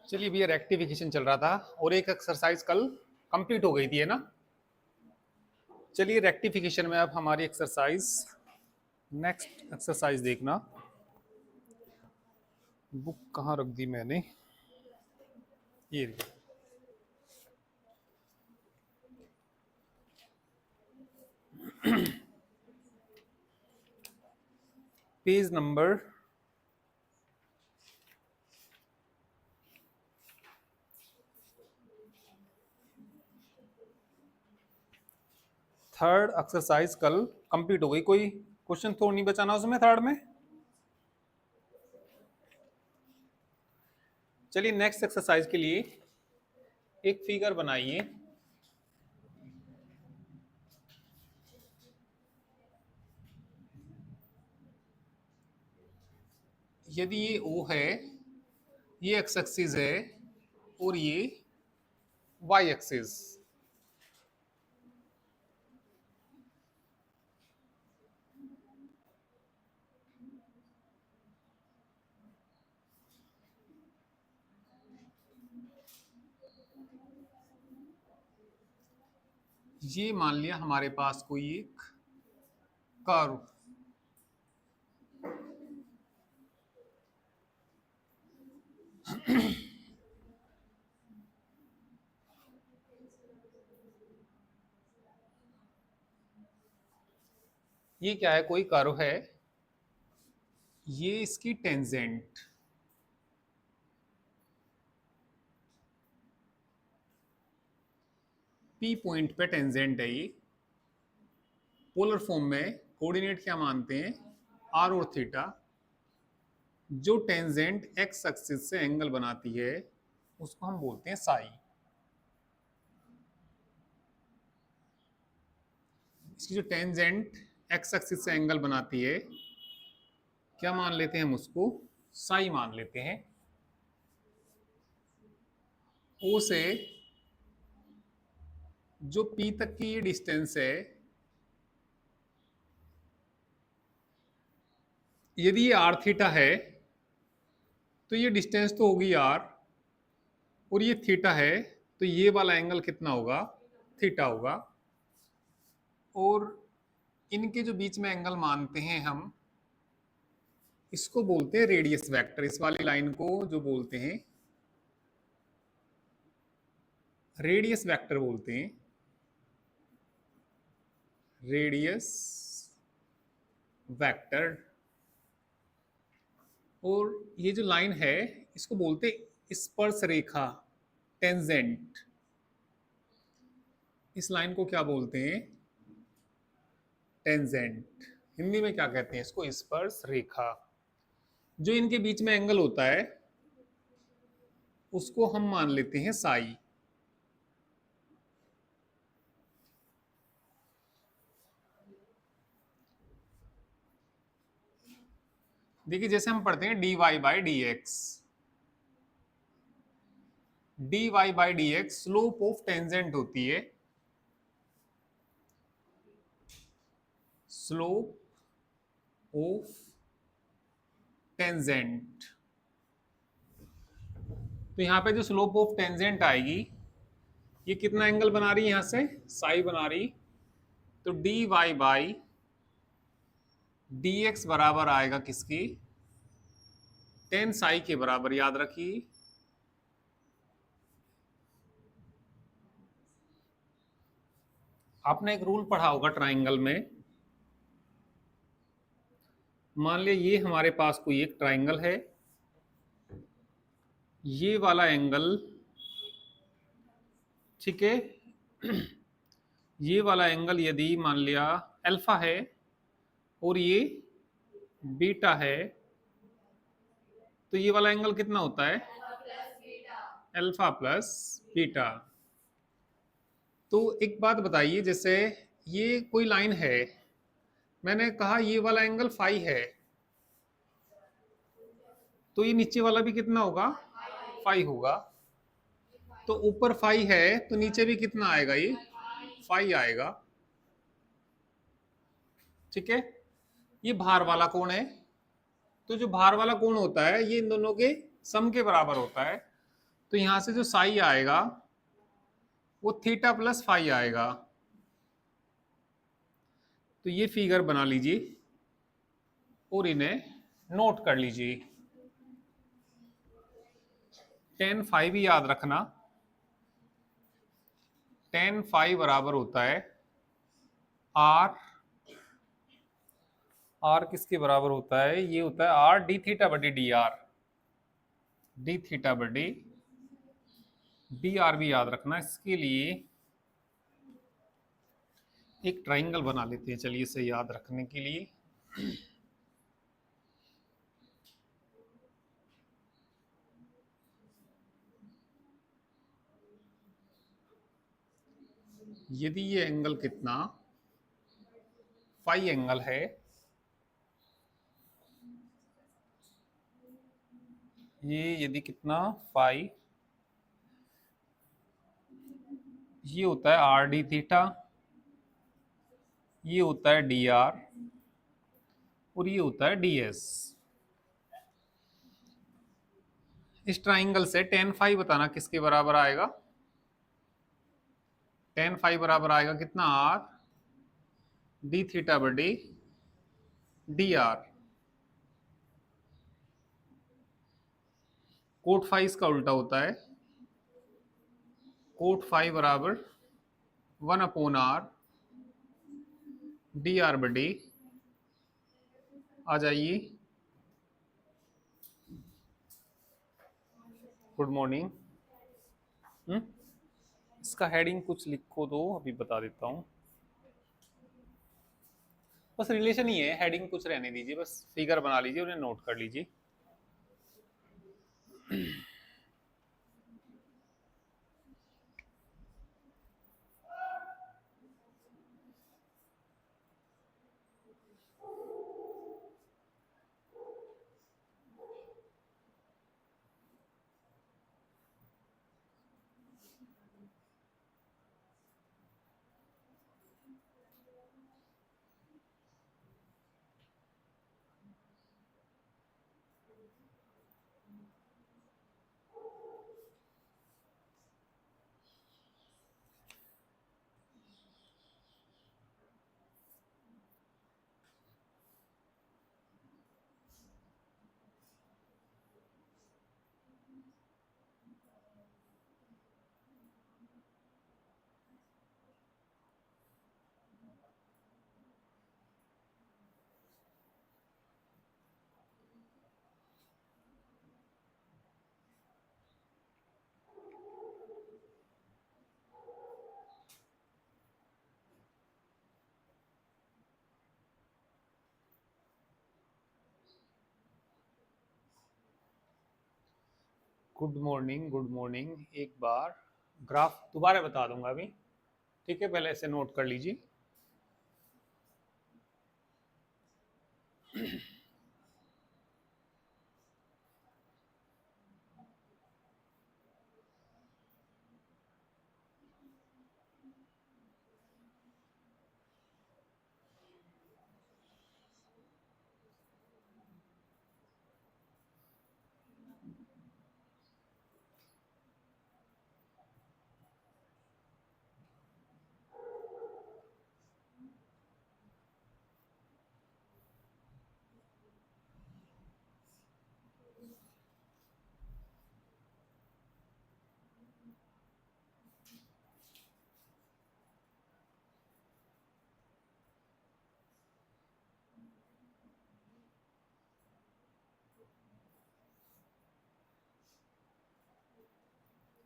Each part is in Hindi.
चलिए भैया, रेक्टिफिकेशन चल रहा था और एक एक्सरसाइज कल कंप्लीट हो गई थी, है ना। चलिए रेक्टिफिकेशन में अब हमारी एक्सरसाइज, नेक्स्ट एक्सरसाइज देखना। बुक कहाँ रख दी मैंने, ये रही। पेज नंबर 3rd एक्सरसाइज कल कंप्लीट हो गई। कोई क्वेश्चन तो नहीं बचाना उसमें थर्ड में। चलिए नेक्स्ट एक्सरसाइज के लिए एक फिगर बनाइए। यदि ये O है, ये एक्स एक्सिस है और ये वाई एक्सिस, ये मान लिया हमारे पास कोई एक कर्व। ये क्या है, कोई कर्व है, ये इसकी टेंजेंट, पी पॉइंट पे टेंजेंट है ये। पोलर फॉर्म में कोऑर्डिनेट क्या मानते हैं, आर और थीटा। जो टेंजेंट एक्स एक्सिस से एंगल बनाती है उसको हम बोलते हैं साई। इसकी जो टेंजेंट एक्स एक्सिस से एंगल बनाती है, क्या मान लेते हैं हम उसको, साई मान लेते हैं। ओ से जो पी तक की ये डिस्टेंस है, यदि ये आर थीटा है तो ये डिस्टेंस तो होगी आर, और ये थीटा है तो ये वाला एंगल कितना होगा, थीटा होगा। और इनके जो बीच में एंगल मानते हैं हम, इसको बोलते हैं रेडियस वेक्टर। इस वाली लाइन को जो बोलते हैं रेडियस वेक्टर बोलते हैं, रेडियस वेक्टर। और ये जो लाइन है इसको बोलते हैं स्पर्श रेखा, टेंजेंट। इस लाइन को क्या बोलते हैं, टेंजेंट। हिंदी में क्या कहते हैं इसको, स्पर्श रेखा। जो इनके बीच में एंगल होता है उसको हम मान लेते हैं साई। देखिए जैसे हम पढ़ते हैं d y by d x, d y by d x slope of tangent होती है, स्लोप ऑफ टेंजेंट। तो यहां पे जो स्लोप ऑफ टेंजेंट आएगी, ये कितना एंगल बना रही है, यहां से साई बना रही। तो d y by d x बराबर आएगा किसकी, टेन साई के बराबर, याद रखिए। आपने एक रूल पढ़ा होगा ट्राइंगल में। मान लिया ये हमारे पास कोई एक ट्राइंगल है, ये वाला एंगल, ठीक है, ये वाला एंगल यदि मान लिया अल्फा है और ये बीटा है, तो ये वाला एंगल कितना होता है, अल्फा प्लस बीटा। तो एक बात बताइए, जैसे ये कोई लाइन है, मैंने कहा ये वाला एंगल फाई है, तो ये नीचे वाला भी कितना होगा, फाई होगा। तो ऊपर फाई है तो नीचे भी कितना आएगा, ये फाई आएगा, ठीक है। ये भार वाला कोण है, तो जो भार वाला कोण होता है ये इन दोनों के सम के बराबर होता है। तो यहां से जो साई आएगा वो थीटा प्लस फाई आएगा। तो ये फिगर बना लीजिए और इन्हें नोट कर लीजिए। टेन फाइव भी याद रखना, टेन फाइव बराबर होता है आर। आर किसके बराबर होता है? ये होता है आर डी थीटा बटी डी आर। डी थीटा बटी डी आर भी याद रखना। इसके लिए एक ट्राइंगल बना लेते हैं, चलिए इसे याद रखने के लिए। यदि ये एंगल कितना फाई एंगल है, ये यदि कितना फाई, ये होता है आर डी थीटा, ये होता है डी आर और ये होता है डी एस। इस ट्राइंगल से टेन फाई बताना किसके बराबर आएगा? टेन फाई बराबर आएगा कितना? आर डी थीटा बटी डी आर। कोट फाई इसका उल्टा होता है, कोट फाई बराबर one upon R D R बटी, आ जाइए, गुड मॉर्निंग। इसका हेडिंग कुछ लिखो तो अभी बता देता हूं। बस रिलेशन ही है, हेडिंग कुछ रहने दीजिए, बस फिगर बना लीजिए, उन्हें नोट कर लीजिए। Good morning, good morning. एक बार ग्राफ दोबारा बता दूंगा अभी, ठीक है? पहले ऐसे नोट कर लीजिए।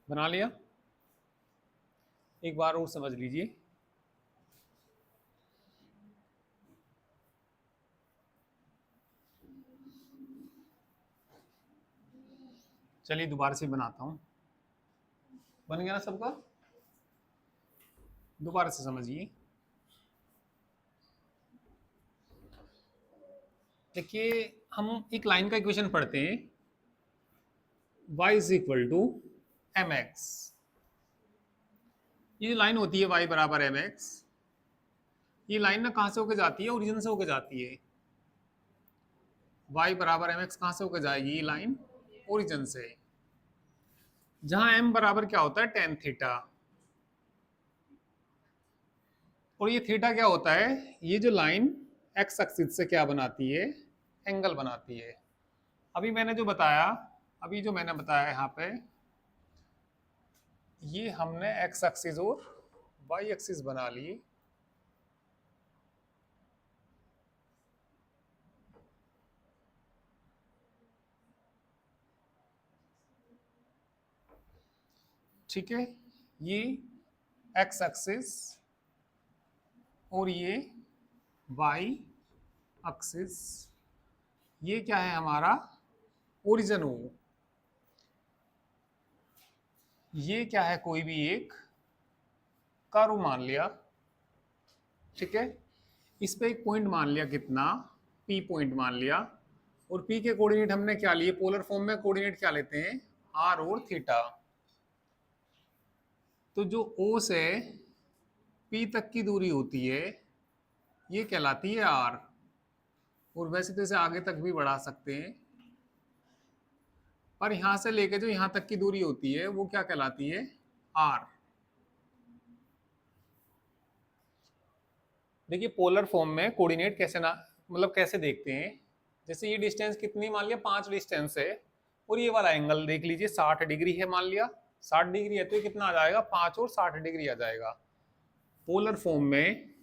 बना लिया? एक बार और समझ लीजिए। चलिए दोबारा से बनाता हूं। बन गया ना सबका? दोबारा से समझिए। देखिए, हम एक लाइन का इक्वेशन पढ़ते हैं, y is equal to m x. ये जो लाइन होती है y बराबर एम एक्स, ये लाइन ना कहां से होकर जाती है? ओरिजिन से होकर जाती है। y बराबर एम एक्स कहां से होकर जाएगी ये लाइन? ओरिजिन से। जहां m बराबर क्या होता है tan थीटा, और ये थीटा क्या होता है, ये जो लाइन x एक्सिस से क्या बनाती है, एंगल बनाती है। अभी मैंने जो बताया, अभी जो मैंने बताया यहाँ पे, ये हमने x एक्सिस और y एक्सिस बना ली। ठीक है, ये x एक्सिस और ये y एक्सिस, ये क्या है हमारा ओरिजिन ओ, ये क्या है कोई भी एक कर्व मान लिया। ठीक है, इस पे एक पॉइंट मान लिया, कितना P पॉइंट मान लिया, और P के कोऑर्डिनेट हमने क्या लिए, पोलर फॉर्म में कोऑर्डिनेट क्या लेते हैं, r और थीटा। तो जो O से P तक की दूरी होती है ये कहलाती है r, और वैसे तो इसे आगे तक भी बढ़ा सकते हैं, पर यहां से लेके जो यहां तक की दूरी होती है वो क्या कहलाती है, r। देखिए पोलर फॉर्म में कोऑर्डिनेट कैसे ना, मतलब कैसे देखते हैं, जैसे ये डिस्टेंस कितनी मान लिया, 5 डिस्टेंस है, और ये वाला एंगल देख लीजिए 60 डिग्री है, मान लिया 60 डिग्री है, तो ये कितना आ जाएगा, 5 और 60 डिग्री आ जाएगा। पोलर फॉर्म में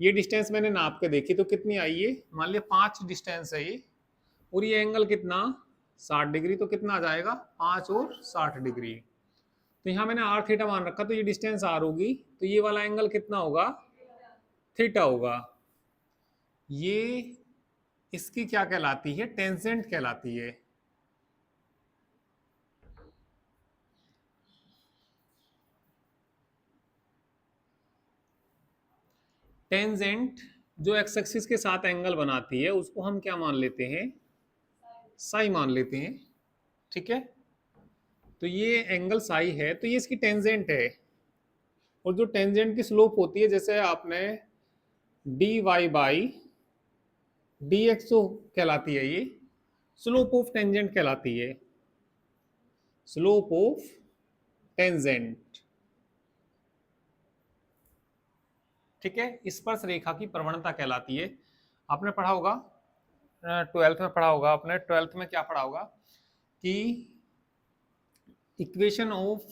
ये डिस्टेंस मैंने नाप के देखी तो कितनी आई है, मान लिया 5 डिस्टेंस है ये, और ये एंगल कितना 60 डिग्री, तो कितना आ जाएगा 5 और 60 डिग्री। तो यहाँ मैंने आर थीटा मान रखा, तो ये डिस्टेंस आर होगी, तो ये वाला एंगल कितना होगा, थीटा होगा। ये इसकी क्या कहलाती है, टेंजेंट कहलाती है। टेंजेंट जो एक्स एक्सिस के साथ एंगल बनाती है उसको हम क्या मान लेते हैं, साई मान लेते हैं। ठीक है, तो ये एंगल साई है, तो ये इसकी टेंजेंट है, और जो टेंजेंट की स्लोप होती है, जैसे आपने d y by d x जो कहलाती है, ये स्लोप ऑफ टेंजेंट कहलाती है, स्लोप ऑफ टेंजेंट। ठीक है, स्पर्श रेखा की प्रवणता कहलाती है। आपने पढ़ा होगा, 12th में पढ़ा होगा आपने, 12th में क्या पढ़ा होगा कि इक्वेशन ऑफ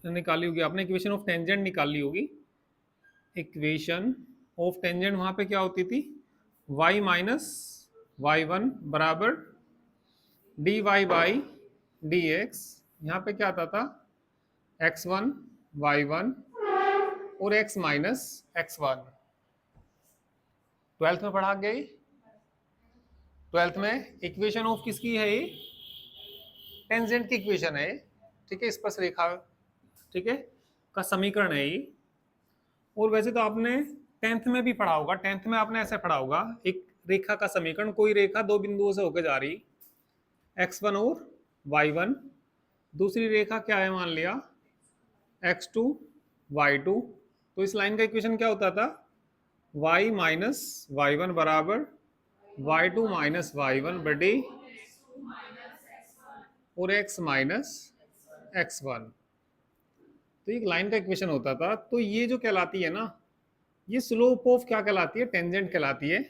निकाली होगी आपने, इक्वेशन ऑफ टेंजेंट निकाली होगी। इक्वेशन ऑफ टेंजेंट वहां पे क्या होती थी, y माइनस वाई वन बराबर d y by d x, यहाँ पे क्या आता था, x1 y1 और x माइनस x1। 12th में पढ़ा गई, 12th में इक्वेशन ऑफ किसकी है, ये टेंजेंट की इक्वेशन है। ठीक है, स्पर्श रेखा, ठीक है, का समीकरण है ये। और वैसे तो आपने 10th में भी पढ़ा होगा, 10th में आपने ऐसे पढ़ा होगा, एक रेखा का समीकरण, कोई रेखा दो बिंदुओं से होकर जा रही, x1 और y1, दूसरी रेखा क्या है मान लिया x2 y2, तो इस लाइन का इक्वेशन क्या होता था, y माइनस वाई वन बराबर y2 माइनस वाई वन बटे और x माइनस x1। तो एक लाइन का इक्वेशन होता था। तो ये जो कहलाती है ना, ये स्लोप ऑफ क्या कहलाती है, टेंजेंट कहलाती है।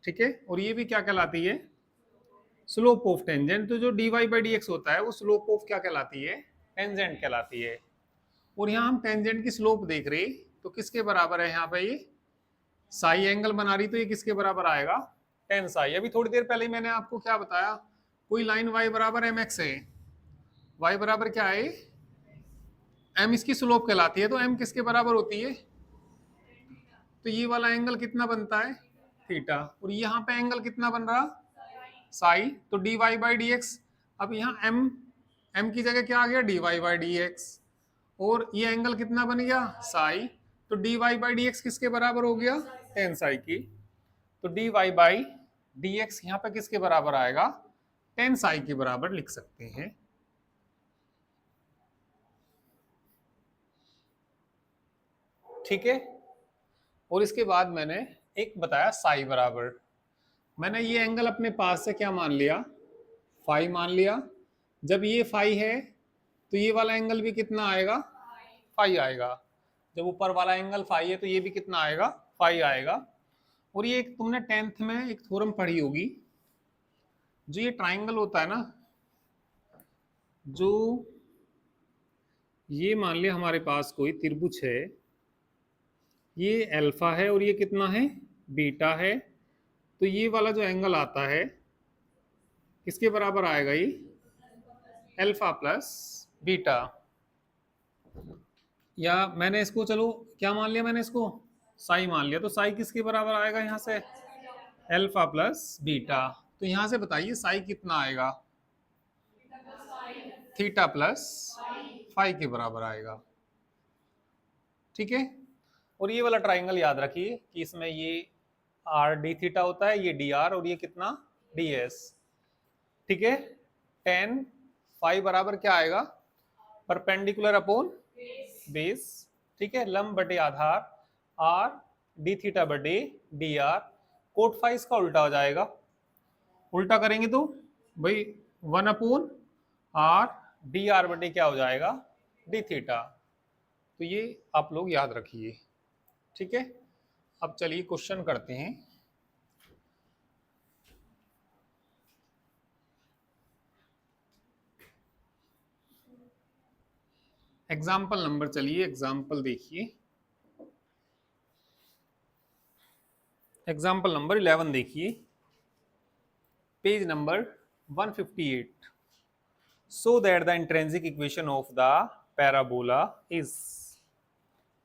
ठीक है, और ये भी क्या कहलाती है, स्लोप ऑफ टेंजेंट। तो जो d y by d x होता है वो स्लोप ऑफ क्या कहलाती है, टेंजेंट कहलाती है। और यहाँ हम टेंजेंट की स्लोप देख रहे, तो किसके बराबर है यहाँ पे, ये साई एंगल बना रही, तो ये किसके बराबर आएगा, टेन साई। अभी थोड़ी देर पहले ही मैंने आपको क्या बताया, कोई लाइन y बराबर एम एक्स है, y बराबर क्या है, m इसकी स्लोप कहलाती है, तो m किसके बराबर होती है, तो ये वाला एंगल कितना बनता है, थीटा, और यहाँ पे एंगल कितना बन रहा, साई, तो d y by d x. अब यहाँ m की जगह क्या आ गया, d y by d x, और ये एंगल कितना बन गया, साई, तो d y by d x किसके बराबर हो गया, टेन साई की। तो d y by d x यहाँ पे किसके बराबर आएगा, टेन साई के बराबर लिख सकते हैं। ठीक है, और इसके बाद मैंने एक बताया साई बराबर, मैंने ये एंगल अपने पास से क्या मान लिया, फाई मान लिया। जब ये फाई है तो ये वाला एंगल भी कितना आएगा, फाई आएगा। जब ऊपर वाला एंगल फाई है तो ये भी कितना आएगा, फाई आएगा। और ये एक तुमने 10th में एक थ्योरम पढ़ी होगी, जो ये ट्राइंगल होता है ना, जो ये मान लिया हमारे पास कोई त्रिभुज है, ये अल्फा है और ये कितना है, बीटा है। तो ये वाला जो एंगल आता है किसके बराबर आएगा, ये अल्फा प्लस बीटा। या मैंने इसको चलो क्या मान लिया, मैंने इसको साई मान लिया, तो साई किसके बराबर आएगा यहाँ से, अल्फा प्लस बीटा। तो यहाँ से बताइए साई कितना आएगा, थीटा प्लस फाई के बराबर आएगा। ठीक है। और ये वाला ट्राइंगल याद रखिए कि इसमें ये आर डी थीटा होता है, ये डी आर, और ये कितना डी एस। ठीक है। टेन फाई बराबर क्या आएगा, परपेंडिकुलर अपॉन बेस। ठीक है। लंब बटे आधार आर डी थीटा बटे डी आर। कोट फाई इसका उल्टा हो जाएगा, उल्टा करेंगे तो भाई 1 अपॉन आर डी आर बटे क्या हो जाएगा, डी थीटा। तो ये आप लोग याद रखिए। ठीक है। अब चलिए क्वेश्चन करते हैं। एग्जाम्पल नंबर, चलिए एग्जाम्पल देखिए, एग्जाम्पल नंबर 11 देखिए, page number 158। So that the intrinsic equation of the parabola is,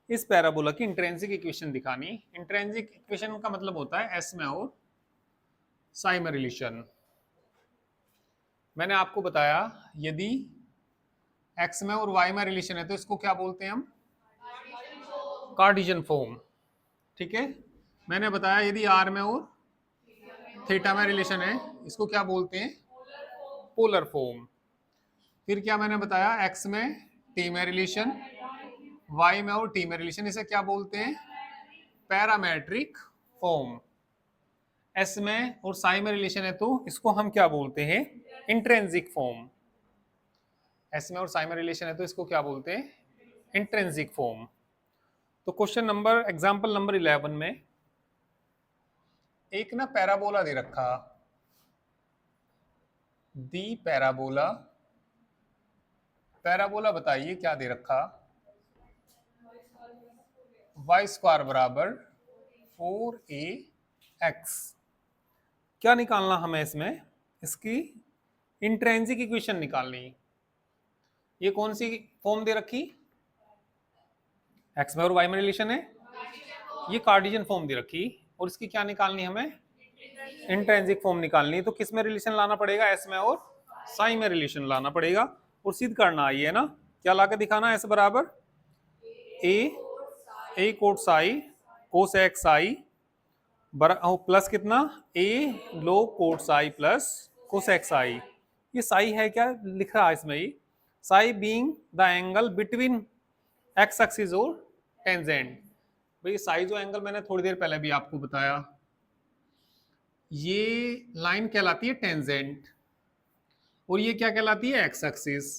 इस पैराबोला की इंट्रिंसिक इक्वेशन दिखानी। इंट्रिंसिक इक्वेशन का मतलब होता है एस में और साई में रिलेशन। मैंने आपको बताया यदि एक्स में और वाई में रिलेशन है तो इसको क्या बोलते हैं हम, कार्टेशियन फॉर्म। ठीक है। मैंने बताया यदि आर में और थीटा में रिलेशन है इसको क्या बोलते हैं, पोलर फॉर्म। फिर क्या मैंने बताया, एक्स में टी में रिलेशन, वाई में और टी में रिलेशन, इसे क्या बोलते हैं, पैरामेट्रिक फॉर्म। एस में और साई में रिलेशन है तो इसको हम क्या बोलते हैं, इंट्रिंसिक फॉर्म। एस में और साई में रिलेशन है तो इसको क्या बोलते हैं, इंट्रिंसिक फॉर्म। तो क्वेश्चन नंबर, एग्जांपल नंबर 11 में एक ना पैराबोला दे रखा, दी पैराबोला, पैराबोला बताइए क्या दे रखा, वाई स्क्वायर बराबर 4ax। क्या निकालना हमें इसमें, इसकी इंट्रिंसिक इक्वेशन निकालनी। ये कौन सी फॉर्म दे रखी, एक्स में और वाई में रिलेशन है, ये कार्टेशियन फॉर्म दे रखी, और इसकी क्या निकालनी हमें, इंट्रिंसिक फॉर्म निकालनी। तो किस में रिलेशन लाना पड़ेगा, एस में और साई में रिलेशन लाना पड़ेगा और सिद्ध करना आई है ना। क्या लाके दिखाना, एस बराबर A cot psi cos X I plus कितना, ए लो cot psi plus cos X I. ये साई है क्या लिख रहा है इसमें, ये psi being the angle between X axis और टेंजेंट। भाई साई जो एंगल मैंने थोड़ी देर पहले भी आपको बताया, ये लाइन कहलाती है टेंजेंट और ये क्या कहलाती है, एक्स एक्सिस।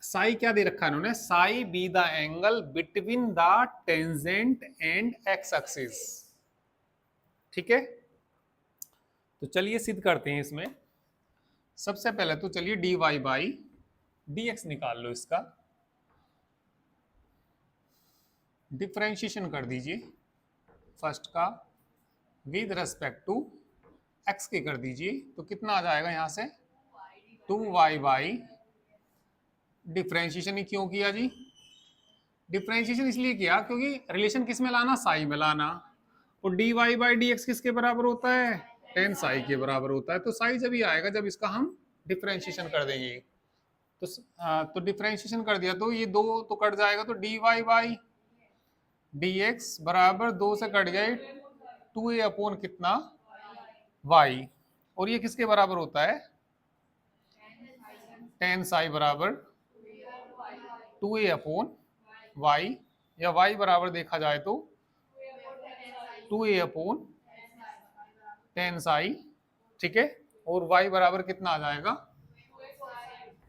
साई क्या दे रखा है इन्होंने, Sai be the angle between the tangent and x axis. ठीक है। तो चलिए सिद्ध करते हैं इसमें। सबसे पहले तो चलिए d y by d x निकाल लो, इसका डिफरेंशिएशन कर दीजिए। फर्स्ट का विद रेस्पेक्ट टू एक्स के कर दीजिए, तो कितना आ जाएगा यहां से, 2y बाई, डिफरेंशिएशन ही क्यों किया जी, डिफरेंशिएशन इसलिए किया क्योंकि रिलेशन किस में लाना, साई में लाना। और d y by d x किसके बराबर होता है, टेन साई के बराबर होता है। तो साई जब ही आएगा जब इसका हम डिफरेंशिएशन कर देंगे। तो डिफरेंशिएशन कर दिया तो ये 2 तो कट जाएगा, तो d y by d x बराबर 2 से कट गए 2a अपॉन कितना, y। और ये किसके बराबर होता है, टेन साई बराबर 2a अपॉन y, या y बराबर देखा जाए तो 2a अपॉन टेन साई। ठीक है। और y बराबर कितना आ जाएगा,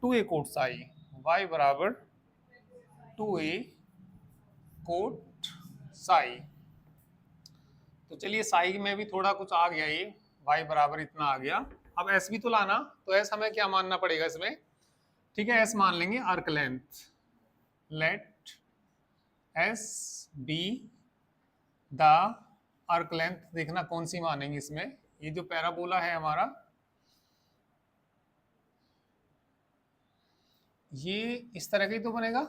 2a कोट साई, y बराबर 2a कोट साई। तो चलिए साई में भी थोड़ा कुछ आ गया, ये y बराबर इतना आ गया। अब s भी तो लाना, तो s हमें क्या मानना पड़ेगा इसमें? ठीक है, s मान लेंगे arc length. Let s be the arc length. देखना कौन सी मानेंगे इसमें। ये जो पैराबोला है हमारा, ये इस तरह का ही तो बनेगा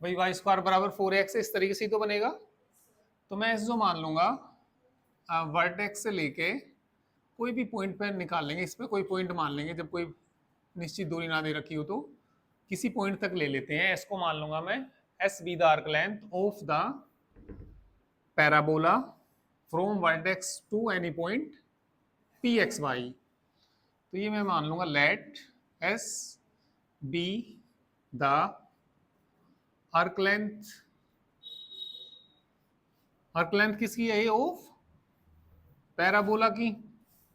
भाई, वाई स्क्वायर बराबर 4x, इस तरीके से ही तो बनेगा। तो मैं इस जो मान लूंगा वर्टेक्स से लेके कोई भी पॉइंट पर निकाल लेंगे, इसमें कोई पॉइंट मान लेंगे, जब कोई निश्चित दूरी ना दे रखी हो तो किसी पॉइंट तक ले लेते हैं। इसको मान लूंगा मैं s be the arc length of the parabola from vertex to any point P x y. तो ये मैं मान लूंगा let s be the arc length. Arc length किसकी है ये? ऑफ पैराबोला की।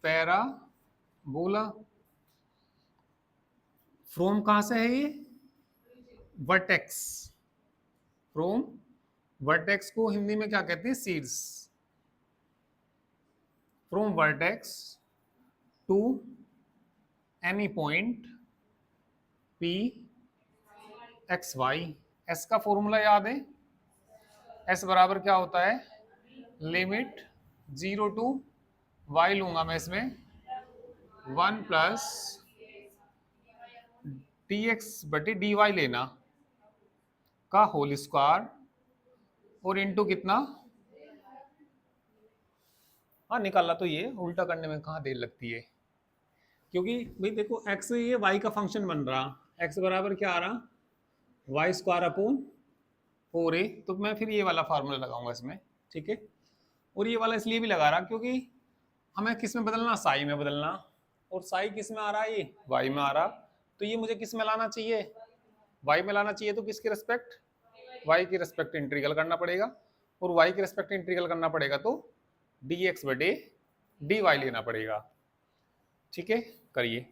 पैराबोला फ्रॉम कहां से है ये? वर्टेक्स। फ्रॉम वर्टेक्स को हिंदी में क्या कहते हैं? शीर्ष। From vertex to any point P x y. S का फॉर्मूला याद है? एस बराबर क्या होता है? लिमिट 0 टू वाई लूंगा मैं इसमें 1 प्लस डी एक्स बटे डी वाई लेना का होल स्क्वायर और इंटू कितना। हाँ निकाला तो ये उल्टा करने में कहाँ देर लगती है, क्योंकि भाई देखो x ये y का फंक्शन बन रहा, x बराबर क्या आ रहा? Y square upon 4a। तो मैं फिर ये वाला फार्मूला लगाऊंगा इसमें, ठीक है। और ये वाला इसलिए भी लगा रहा क्योंकि हमें किस में बदलना? साई में बदलना। और साई किस में आ रहा है? ये वाई में आ रहा। तो ये मुझे किस में लाना चाहिए? वाई में लाना चाहिए। तो किसके रेस्पेक्ट? वाई की रेस्पेक्ट इंटीग्रल करना पड़ेगा। और वाई की रेस्पेक्ट इंटीग्रल करना पड़ेगा तो डी एक्स बटे डी वाई लेना पड़ेगा। ठीक है, करिए।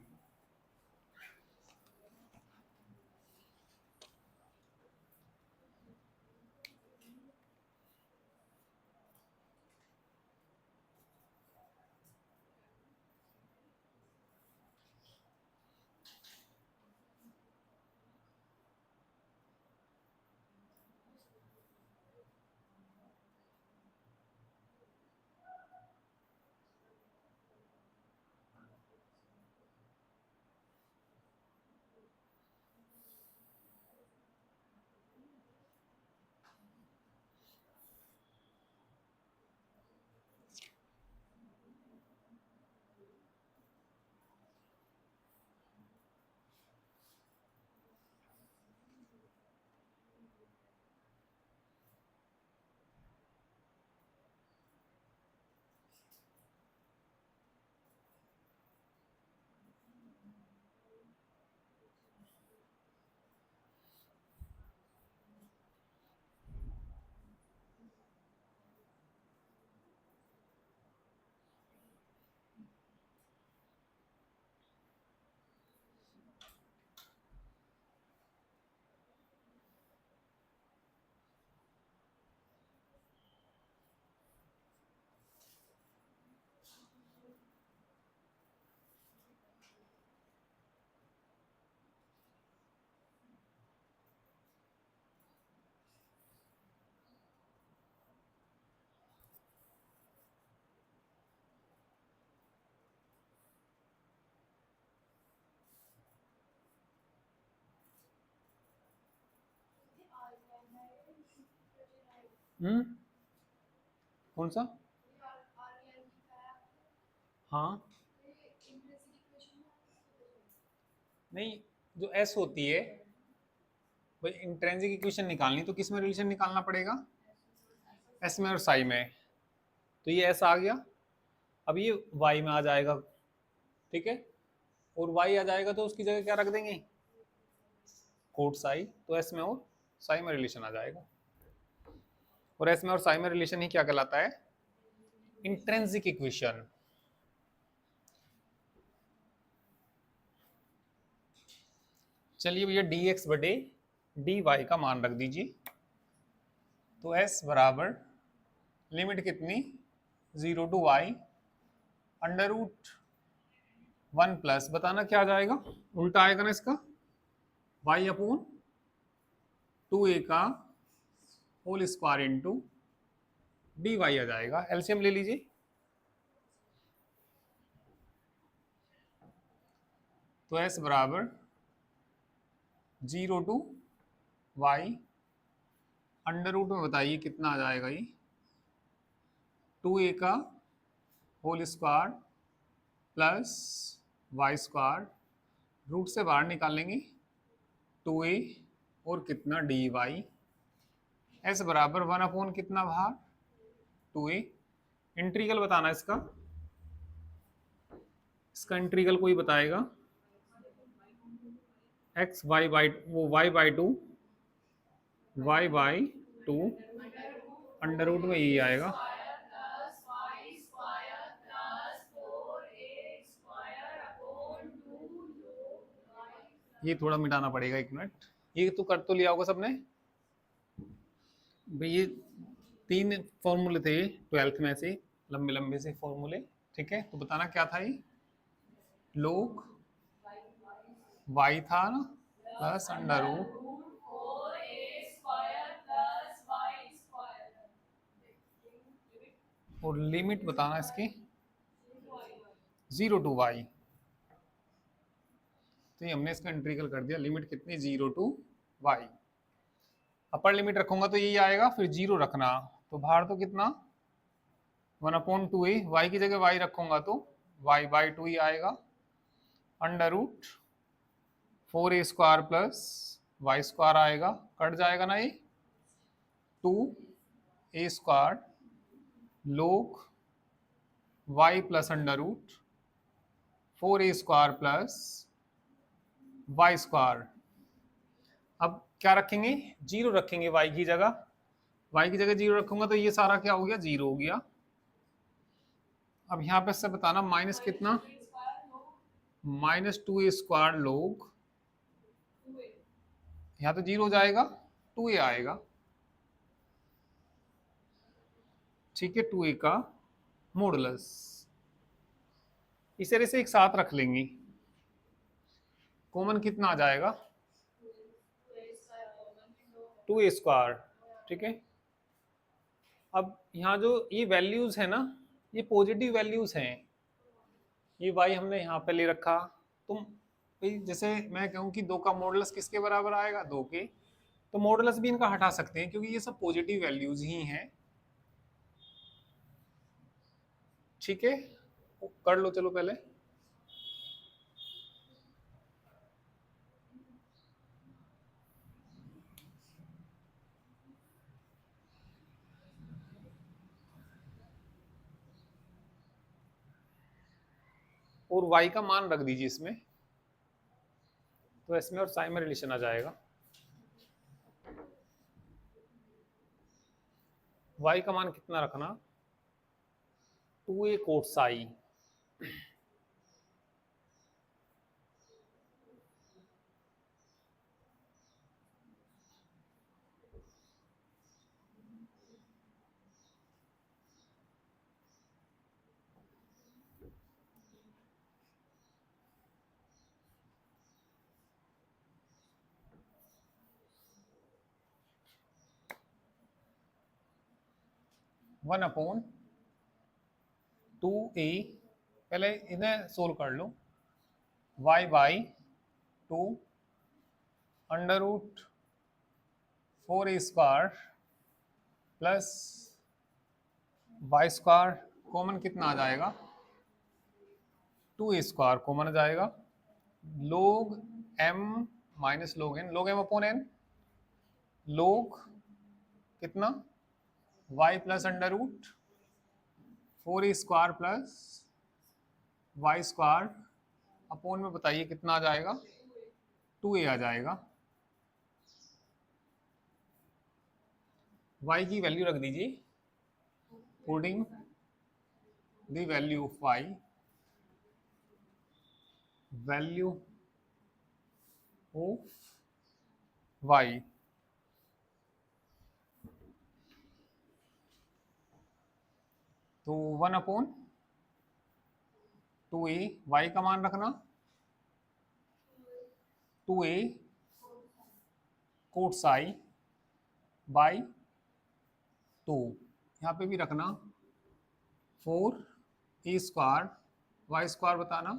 कौन सा? हाँ नहीं, जो एस होती है भाई, इंट्रिंसिक इक्वेशन निकालनी तो किस में रिलेशन निकालना पड़ेगा? एस में और साई में। तो ये एस आ गया, अब ये वाई में आ जाएगा, ठीक है। और वाई आ जाएगा तो उसकी जगह क्या रख देंगे? कोट साई। तो एस में और साई में रिलेशन आ जाएगा। और एस में और साई में रिलेशन ही क्या कहलाता है? Intrinsic equation. चलिए भैया dx बटे dy का मान रख दीजिए। तो s बराबर लिमिट कितनी 0 to y under root 1 plus बताना क्या आ जाएगा, उल्टा आएगा ना इसका, y अपॉन 2a का होल स्क्वायर इंटू dy आ जाएगा। एलसीएम ले लीजिए। तो s बराबर 0 टू y अंडर रूट में बताइए कितना आ जाएगा, ये 2a का whole square plus y square, root से बाहर निकालेंगे 2a और कितना dy, s बराबर 1 अपॉन कितना बाहर 2a। इंटीग्रल बताना इसका इंटीग्रल कोई बताएगा, x y बाई वो y by two under root में यही आएगा। ये थोड़ा मिटाना पड़ेगा, 1 मिनट। ये तो कर तो लिया होगा सबने भाई। ये 3 फॉर्मूले थे 12th में से, लंबे लंबे से फॉर्मूले, ठीक है। तो बताना क्या था, ये लोग y था ना प्लस अंडर रूट और लिमिट बताना इसकी 0 टू y। तो ये हमने इसका इंटीग्रल कर दिया, लिमिट कितनी 0 टू y। अपर लिमिट रखूंगा तो यही आएगा, फिर 0 रखना तो बाहर तो कितना 1 अपॉन 2a, y की जगह y रखूंगा तो y बाई 2 ही आएगा under root 4a square plus y square आएगा, कट जाएगा ना ये 2a स्क्वायर लोग y plus under root 4a square plus y square. अब क्या रखेंगे 0 रखेंगे y की जगह, y की जगह 0 रखूंगा तो ये सारा क्या हो गया 0 हो गया। अब यहाँ पे से बताना माइनस कितना -2a स्क्वायर लोग, यहाँ तो 0 हो जाएगा 2a आएगा, ठीक है। 2a का मॉडुलस इस तरह से एक साथ रख लेंगे, कॉमन कितना आ जाएगा 2a स्क्वायर, ठीक है। अब यहाँ जो ये वैल्यूज है ना, ये पॉजिटिव वैल्यूज हैं, ये y हमने यहाँ पे ले रखा। तुम जैसे मैं कहूँ कि 2 का मॉडुलस किसके बराबर आएगा 2 के, तो मॉडुलस भी इनका हटा सकते हैं क्योंकि ये सब पॉजिटिव वैल्यूज ही हैं, ठीक है। कर लो चलो पहले। और y का मान रख दीजिए इसमें, तो इसमें और साइन में रिलेशन आ जाएगा। y का मान कितना रखना 2a cot Sai, one upon 2a, पहले इन्हें सोल्व कर लो, y by 2 under root 4a square plus y square, common कितना आ जाएगा 2a स्क्वायर कॉमन आ जाएगा, log m minus log m upon n, log कितना y plus under root 4a square plus y square upon में बताइए कितना आ जाएगा 2a आ जाएगा। y की वैल्यू रख दीजिए, putting the value of y, value of y. तो 1/2a, वाई का मान रखना 2a कोट साई बाई 2। यहाँ पे भी रखना 4a², y² बताना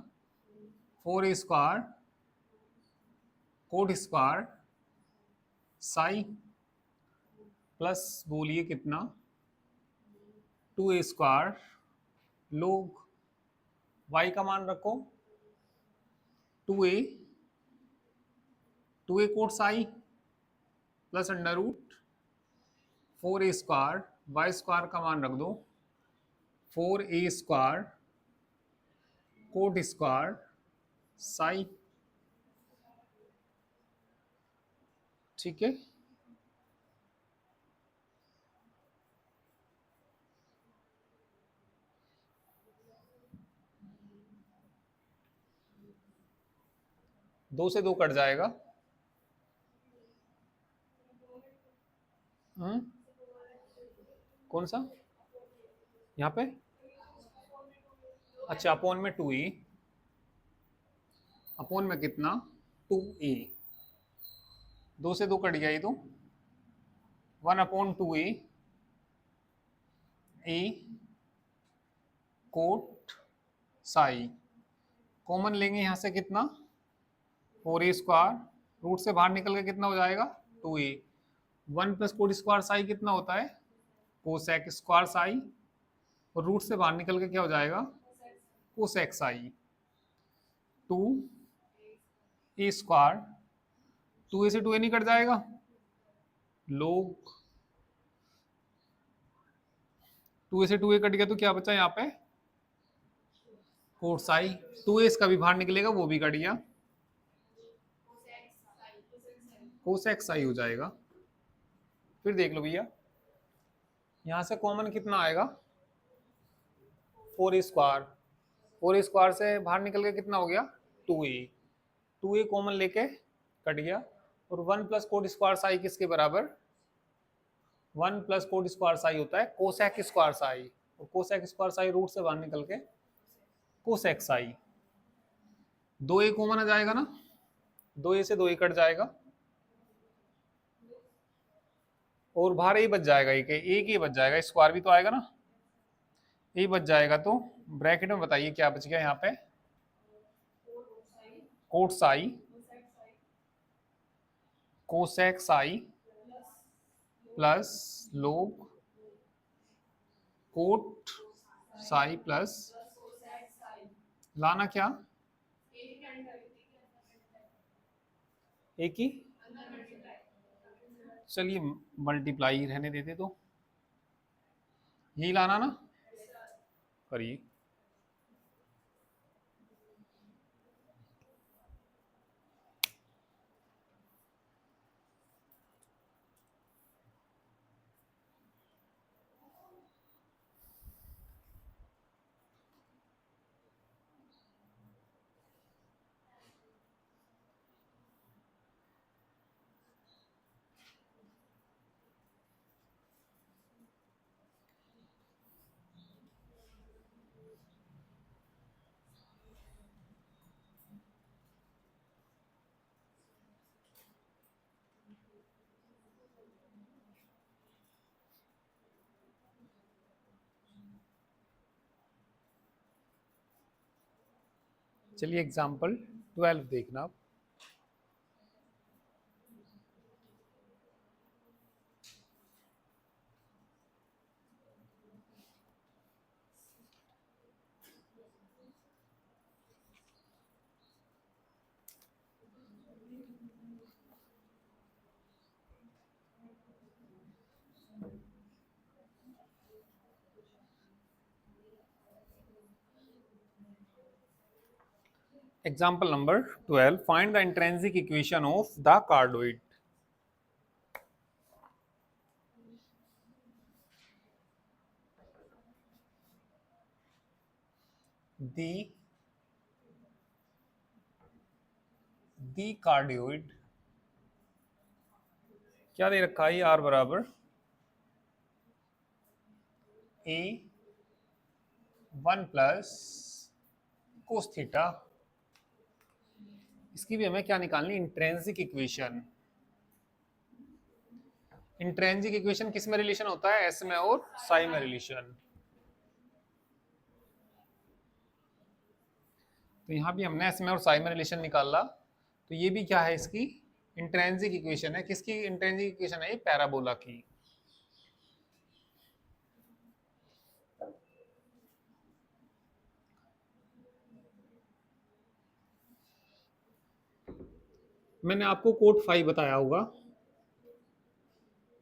4a² coat square Sai plus बोलिए कितना 2a² लोग y का मान रखो 2a 2a cot psi plus under root 4a² y² का मान रख दो 4a² कोट स्क्वायर साई। ठीक है, दो से दो कट जाएगा। कौन सा यहाँ पे? अच्छा, अपोन में 2a, अपोन में कितना 2a, दो से दो कट गया ये तो 1/2a ए कोट साई। कॉमन लेंगे यहाँ से कितना 4a², रूट से बाहर निकल के कितना हो जाएगा 2a। 1 plus coat square Sai कितना होता है कोसेक स्क्वायर साई, और रूट से बाहर निकल के क्या हो जाएगा कोसेक साई। 2a², 2a से 2a नहीं कट जाएगा लोग, 2a से 2a कट गया तो क्या बचा यहाँ पे कोट साई। 2a इसका भी बाहर निकलेगा, वो भी कट गया, कोसेक साई हो जाएगा। फिर देख लो भैया, यहां से कॉमन कितना आएगा 4a², 4a² से बाहर निकल के कितना हो गया 2a, 2a कॉमन लेके कट गया। और 1 प्लस कोट स्क्वायर साई किसके बराबर 1 प्लस कोट स्क्वायर साई होता है कोसेक स्क्वायर साई, और कोसेक स्क्वायर साई रूट से बाहर निकल के कोसेक साई। 2a कॉमन आ जाएगा ना, 2a से 2a कट जाएगा और बाहर a बच जाएगा, एक ही बच जाएगा, स्क्वायर भी तो आएगा ना, a बच जाएगा। तो ब्रैकेट में बताइए क्या बच गया यहाँ पे cot psi cosec psi plus log cot psi plus लाना क्या एक ही, चलिए मल्टीप्लाई रहने देते तो यही लाना ना, करिए। चलिए एग्जाम्पल 12 देखना आप। Example number 12, find the intrinsic equation of the cardioid. The cardioid क्या दे रखा है, आर बराबर ए 1 प्लस कोस थीटा। इसकी भी हमें क्या निकालनी, इंट्रिंसिक इक्वेशन। इंट्रिंसिक इक्वेशन किस में रिलेशन होता है, एस में और साई में रिलेशन। तो यहां भी हमने एस में और साई में रिलेशन निकाला, तो ये भी क्या है, इसकी इंट्रिंसिक इक्वेशन है। किसकी इंट्रिंसिक इक्वेशन है, ये पैराबोला की। मैंने आपको कोट 5 बताया होगा,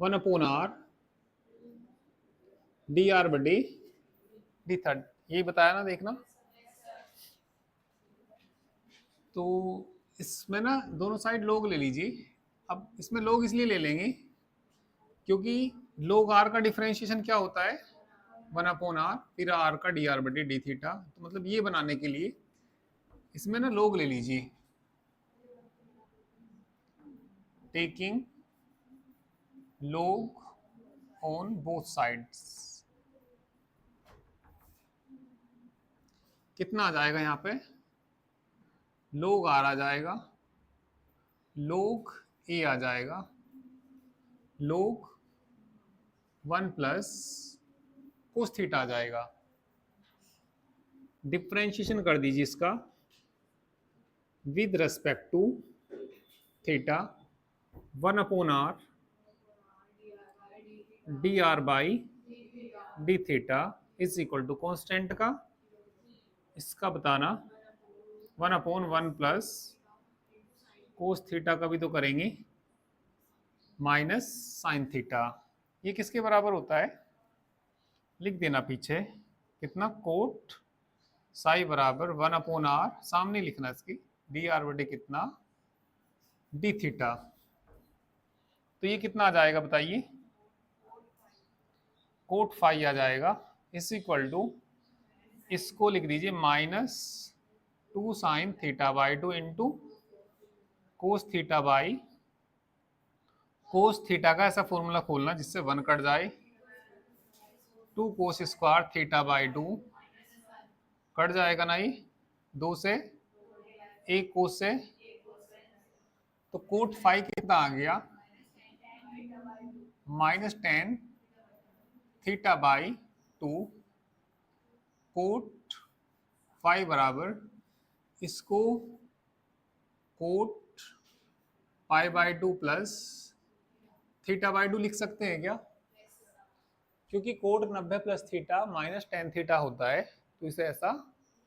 1/r dr/d3, ये बताया ना, देखना। तो इसमें ना दोनों साइड लोग ले लीजिए। अब इसमें लोग इसलिए ले लेंगे क्योंकि लोग आर का डिफरेंशिएशन क्या होता है, 1/r, फिर आर का dr/d थीटा। तो मतलब ये बनाने के लिए इसमें ना लोग ले लीजिए, taking log on both sides। कितना आ जाएगा यहाँ पे, log r आ जाएगा, log a आ जाएगा, log 1 प्लस कोस थीटा आ जाएगा। डिफरेंशिएशन कर दीजिए इसका with respect to theta, 1/r dr/d theta is equal to constant का इसका बताना 1/1 प्लस कोस थीटा का भी तो करेंगे माइनस साइन थीटा। ये किसके बराबर होता है, लिख देना पीछे, कितना, कोट साई बराबर 1/r, सामने लिखना इसकी, dr/d कितना, d थीटा। तो ये कितना आ जाएगा बताइए, कोट फाई आ जाएगा, इस इक्वल टू, इसको लिख दीजिए -2 sine theta by 2 into cos theta by, cos theta का ऐसा फॉर्मूला खोलना जिससे 1 कट जाए, 2 कोस स्क्वायर थीटा बाई 2 कट जाएगा ना, ये 2 से 1 कोस से, तो कोट फाई कितना आ गया, -10 थीटा बाई 2, कोट फाई बराबर, इसको coat pi by 2 plus theta by 2 लिख सकते हैं क्या, क्योंकि कोट 90 प्लस थीटा -10 थीटा होता है, तो इसे ऐसा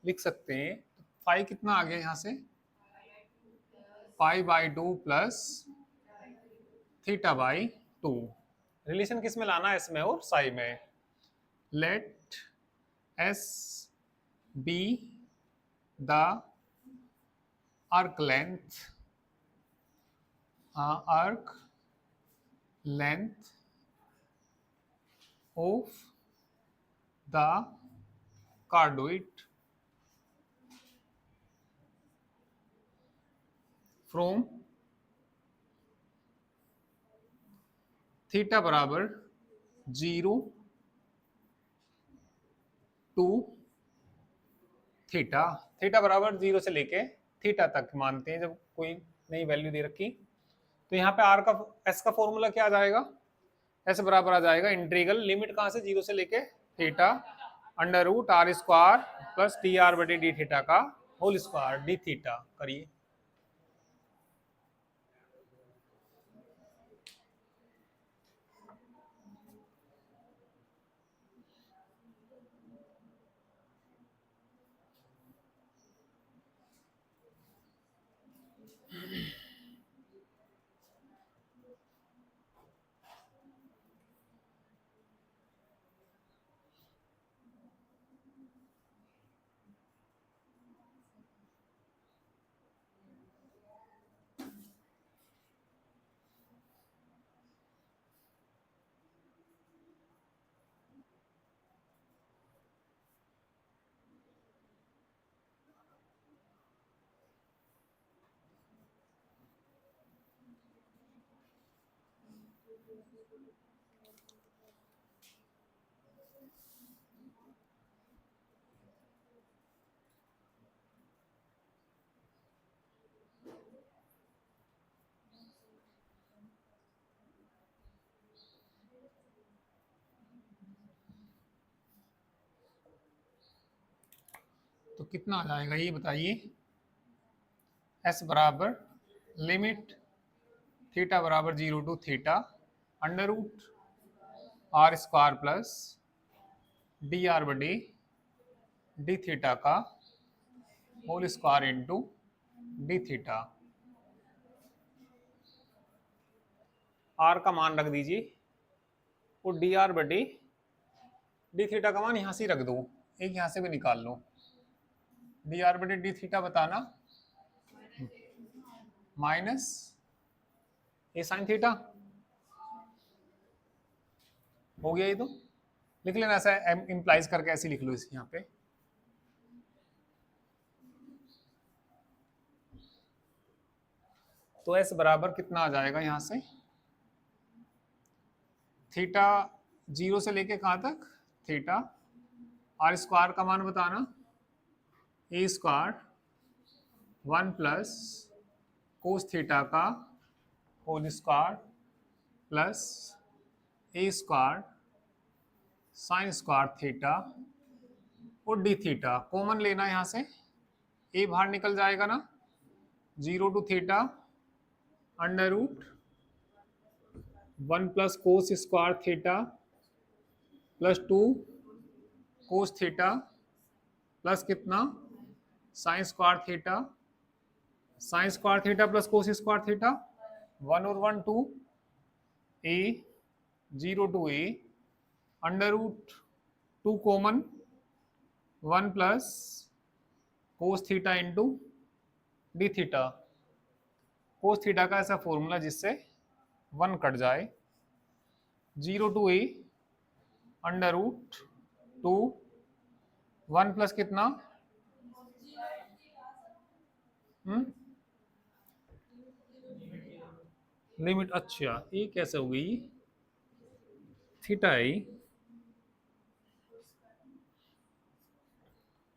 लिख सकते हैं। तो फाई कितना आ गया यहाँ से, pi by 2 plus theta by 2। Relation किस में लाना है, इसमें और साई में। Let s be the arc length of the conduit from theta बराबर 0 टू थीटा, थीटा बराबर 0 से लेके थीटा तक मानते हैं जब कोई नई वैल्यू दे रखी। तो यहाँ पे आर का, एस का फॉर्मूला क्या आ जाएगा, एस बराबर आ जाएगा इंटीग्रल लिमिट कहाँ से, 0 से लेके theta, √r² plus dr/d theta का होल स्क्वायर डी थीटा। करिए, तो कितना आ जाएगा ये बताइए। एस बराबर लिमिट थीटा बराबर 0 to theta under root r square plus d r बटे डी थीटा का whole square into d theta. R का मान रख दीजिए और डी आर बटे डी थीटा का मान यहां से रख दो, एक यहां से भी निकाल लो। डी आर बटे डी थीटा बताना माइनस ए साइन थीटा हो गया। ये तो लिख लेना, ऐसा इंप्लाइज करके ऐसे लिख लो इस यहाँ पे। तो एस बराबर कितना आ जाएगा यहां से, थीटा 0 से लेके कहां तक, थीटा आर स्क्वायर का मान बताना A square 1 plus cos theta का whole square plus A square sine square theta और डी थीटा। कॉमन लेना यहां से, ए बाहर निकल जाएगा ना, 0 to theta under root 1 plus cos square theta plus 2 cos theta plus कितना sine square theta, sine square theta plus cos square theta 1 और 1 2 A 0 to A under root 2 common 1 plus cos theta into d theta. Cos theta का ऐसा फॉर्मूला जिससे 1 कट जाए, 0 to A under root 2 1 plus कितना लिमिट। अच्छा ये कैसे हो गई, थीटा है।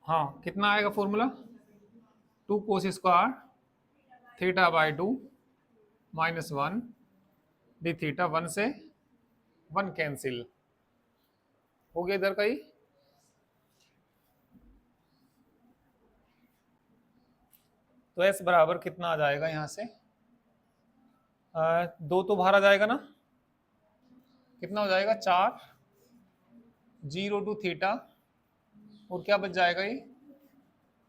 हाँ कितना आएगा formula, 2 cos square theta by 2 minus 1 D theta, 1 से 1 कैंसिल हो गया इधर का ही। तो एस बराबर कितना आ जाएगा यहां से, 2 तो बाहर आ जाएगा ना, कितना हो जाएगा 4 0 टू थीटा और क्या बच जाएगा ये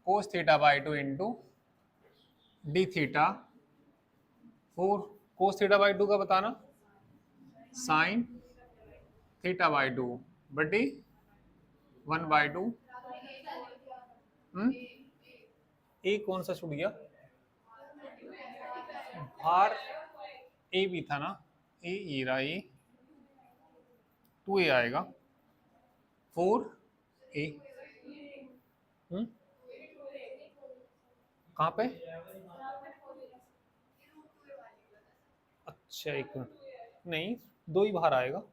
cos theta by 2 into d theta 4 cos theta by 2 का बताना साइन थीटा बाई 2 बटी 1 बाई 2। ए कौन सा छूट गया, बाहर ए भी था ना, ए रहा, ए 2 ए आएगा 4 ए। कहाँ पे, अच्छा एक मिनट, नहीं 2 ही बाहर आएगा।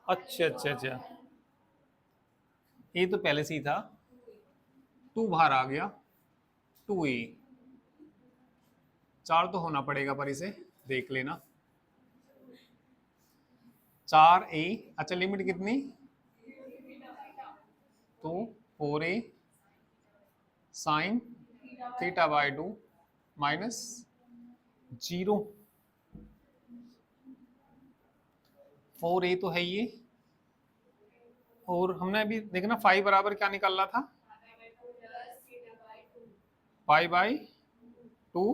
अच्छा अच्छा अच्छा, ए तो पहले से ही था, 2 बाहर आ गया 2 ए, 4 तो होना पड़ेगा पर इसे देख लेना 4 ए। अच्छा लिमिट कितनी, तो 4 ए साइन थीटा बाई 2 माइनस 0, 4 ए तो है ये, और हमने अभी देखना 5 बराबर क्या निकल रहा था, पाई by 2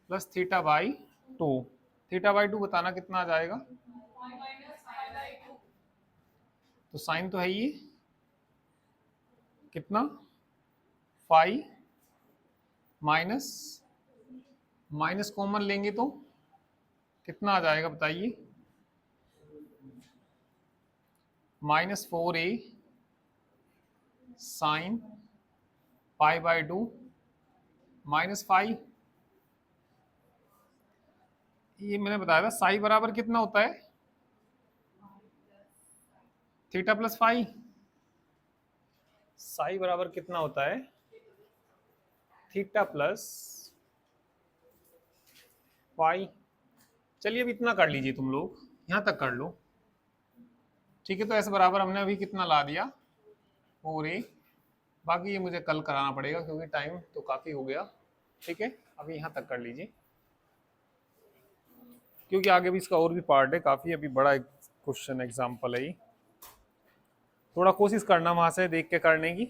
plus theta by 2। Theta by 2 बताना कितना आ जाएगा, तो साइन तो है ये कितना 5 माइनस माइनस कॉमन लेंगे तो कितना आ जाएगा बताइए, minus 4 A sine pi by 2 minus 5 ये मैंने बताया था साई बराबर कितना होता है, थीटा प्लस फाई। साई बराबर कितना होता है, थीटा प्लस फाई। चलिए अब इतना कर लीजिए तुम लोग, यहां तक कर लो। ठीक है, तो ऐसे बराबर हमने अभी कितना ला दिया, और ए। बाकी ये मुझे कल कराना पड़ेगा क्योंकि टाइम तो काफी हो गया। ठीक है, अभी यहाँ तक कर लीजिए, क्योंकि आगे भी इसका और भी पार्ट है काफी, अभी बड़ा एक क्वेश्चन एग्जाम्पल है ये। थोड़ा कोशिश करना वहां से देख के करने की।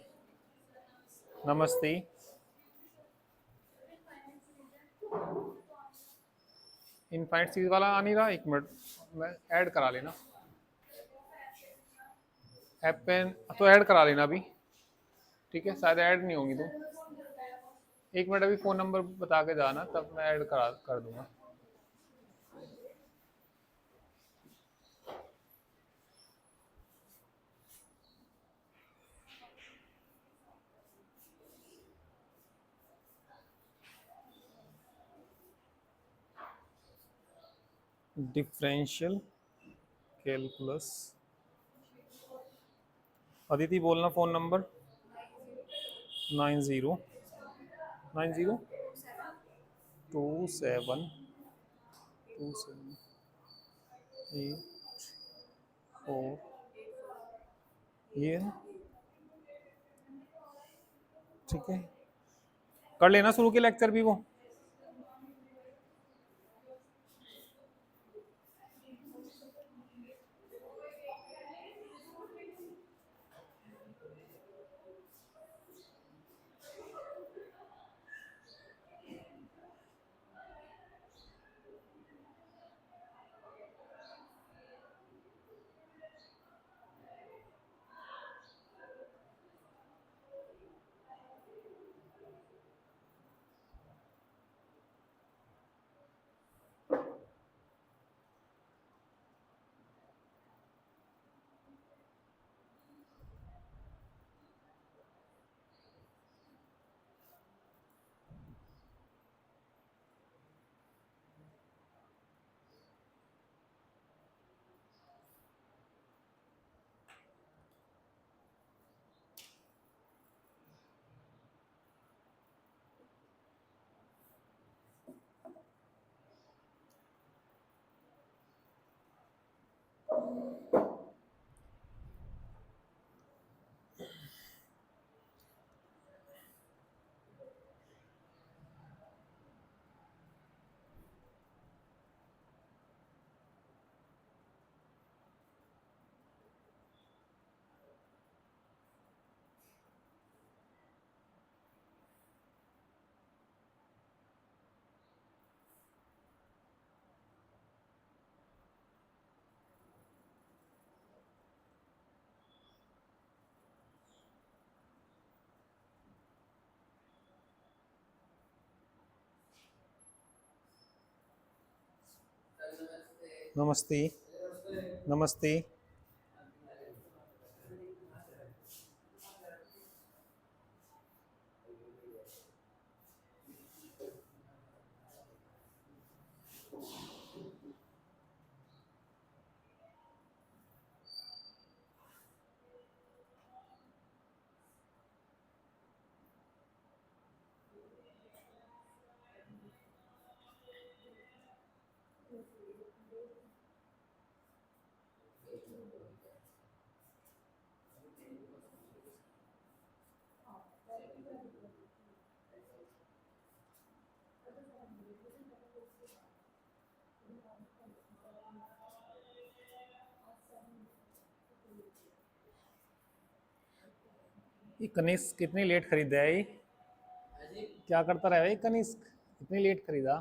नमस्ते। इनफाइनाइट सीरीज वाला आ नहीं रहा, एक मिनट मैं ऐड करा लेना, एपेन तो ऐड करा लेना अभी। ठीक है, शायद ऐड नहीं होंगी तो एक मिनट, अभी फोन नंबर बता के जाना, तब मैं ऐड करा कर दूंगा। डिफरेंशियल कैलकुलस, अदिति बोलना फोन नंबर। 902727 ये है। ठीक है, कर लेना शुरू के लेक्चर भी वो। नमस्ते। नमस्ते। ये कनिष्क कितनी लेट खरीदा है ये, क्या करता रहा है कनिष्क, इतनी लेट खरीदा।